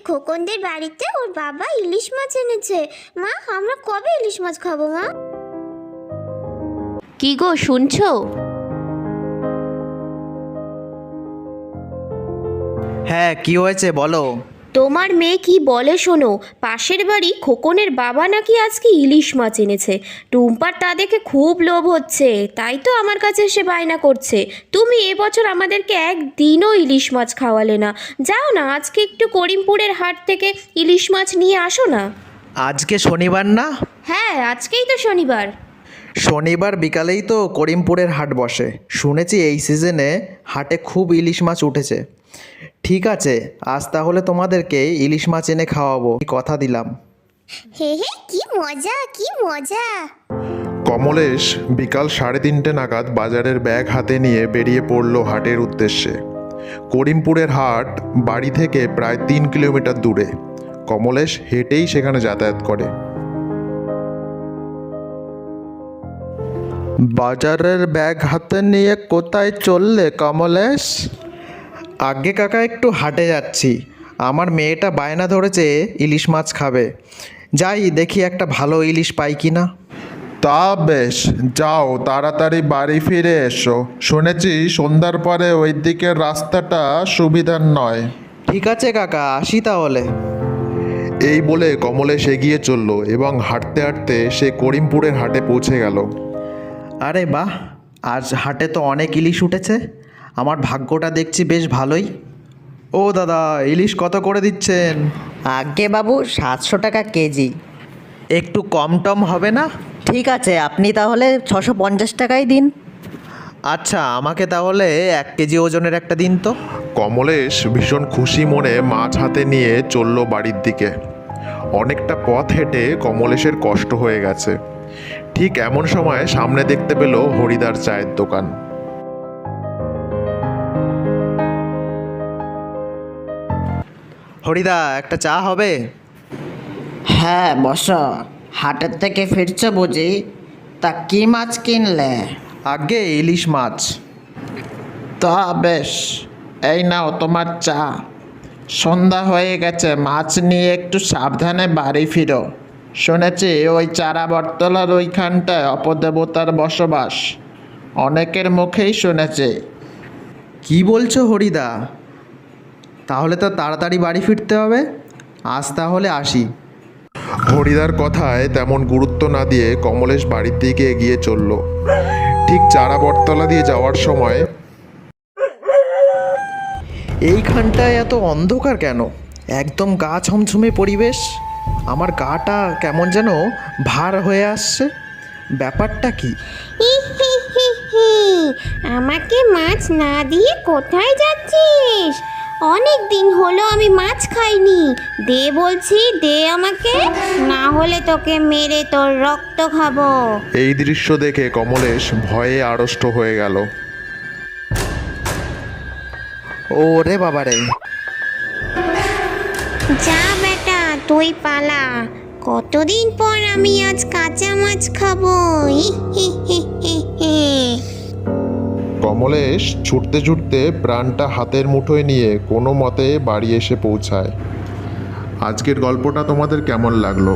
খোকনদের বাড়িতে ওর বাবা ইলিশ মাছ এনেছে। মা, আমরা কবে ইলিশ মাছ খাবো মা? কি গো শুনছো? হ্যাঁ, কি হয়েছে বলো। তোমার মেয়ে কি বলে শোনো, পাশের বাড়ি খোকনের বাবা নাকি আজকে ইলিশ মাছ এনেছে। টুম্পার তা দেখে খুব লোভ হচ্ছে, তাই তো আমার কাছে এসে বায়না করছে। তুমি এবছর আমাদেরকে একদিনও ইলিশ মাছ খাওয়ালে না। যাও না, আজকে একটু করিমপুরের হাট থেকে ইলিশ মাছ নিয়ে আসো না। আজকে শনিবার না? হ্যাঁ, আজকেই তো শনিবার। শনিবার বিকালেই তো করিমপুরের হাট বসে। শুনেছি এই সিজনে হাটে খুব ইলিশ মাছ উঠেছে। ঠিক আছে, আজ তাহলে তোমাদেরকে ইলিশ মাছ এনে খাওয়াবো, কথা দিলাম। হে হে, কি মজা, কি মজা। কমলেশ বিকাল 3:30 নাগাদ বাজারের ব্যাগ হাতে নিয়ে বেরিয়ে পড়ল হাটের উদ্দেশ্যে। করিমপুরের হাট বাড়ি থেকে প্রায় 3 কিলোমিটার দূরে। কমলেশ হেঁটেই সেখানে যাতায়াত করে। বাজারের ব্যাগ হাতে নিয়ে কোথায় চললে কমলেশ? আগে কাকা, একটু হাটে যাচ্ছি। আমার মেয়েটা বায়না ধরেছে ইলিশ মাছ খাবে। যাই দেখি একটা ভালো ইলিশ পাই কি না। তা বেশ, যাও তাড়াতাড়ি বাড়ি ফিরে এসো। শুনেছি সন্ধ্যার পরে ওই দিকের রাস্তাটা সুবিধার নয়। ঠিক আছে কাকা, আসি তাহলে। এই বলে কমলেশ এগিয়ে চলল এবং হাঁটতে হাঁটতে সে করিমপুরের হাটে পৌঁছে গেল। আরে বাহ, আজ হাটে তো অনেক ইলিশ উঠেছে। আমার ভাগ্যটা দেখছি বেশ ভালোই। ও দাদা, ইলিশ কত করে দিচ্ছেন? আগে বাবু 700 টাকা কেজি। একটু কম টম হবে না? ঠিক আছে, আপনি তাহলে 650 টাকাই দিন। আচ্ছা, আমাকে তাহলে 1 কেজি ওজনের একটা দিন তো। কমলেশ ভীষণ খুশি মনে মাছ হাতে নিয়ে চলল বাড়ির দিকে। অনেকটা পথ হেঁটে কমলেশের কষ্ট হয়ে গেছে। ঠিক এমন সময় সামনে দেখতে পেল হরিদার চায়ের দোকান। হরিদা, একটা চা হবে? হ্যাঁ বসো। হাটের থেকে ফিরছো বুঝি? তা কি মাছ কিনলে? আগে ইলিশ মাছ। তা বেশ, এই নাও তোমার চা। সন্ধ্যা হয়ে গেছে, মাছ নিয়ে একটু সাবধানে বাড়ি ফিরো। শুনেছি ওই চারা বটতলার ওইখানটায় অপদেবতার বসবাস। অনেকের মুখেই শুনেছি। কি বলছো হরিদা? তাহলে তো তাড়াতাড়ি বাড়ি ফিরতে হবে। আজ তাহলে আসি। হরিদার কথায় তেমন গুরুত্ব না দিয়ে কমলেশ বাড়ির দিকে এগিয়ে চলল। ঠিক চারা বটতলা দিয়ে যাওয়ার সময় এইখানটায় এত অন্ধকার কেন? একদম গা ছমছমে পরিবেশ। আমার গাটা কেমন যেন ভার হয়ে আসছে। ব্যাপারটা কি? হি হি হি হি, আমাকে মাছ না দিয়ে কোথায় যাচ্ছিস? অনেক দিন হলো আমি মাছ খাইনি। দে বলছি, দে আমাকে, না হলে তোকে মেরে তোর রক্ত খাবো। এই দৃশ্য দেখে কমলেশ ভয়ে আড়ষ্ট হয়ে গেল। ওরে বাবারে! যা বেটা, তুই পালা। কতদিন পর আমি আজ কাঁচা মাছ খাবো। হি হি হি হি হি। কমলেশ ছুটতে ছুটতে প্রাণটা হাতের মুঠোয় নিয়ে কোনো মতে বাড়ি এসে পৌঁছায়। আজকের গল্পটা তোমাদের কেমন লাগলো?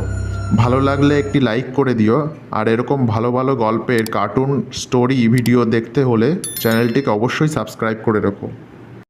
ভালো লাগলে একটি লাইক করে দিও। আর এরকম ভালো ভালো গল্পের কার্টুন স্টোরি ভিডিও দেখতে হলে চ্যানেলটিকে অবশ্যই সাবস্ক্রাইব করে রাখো।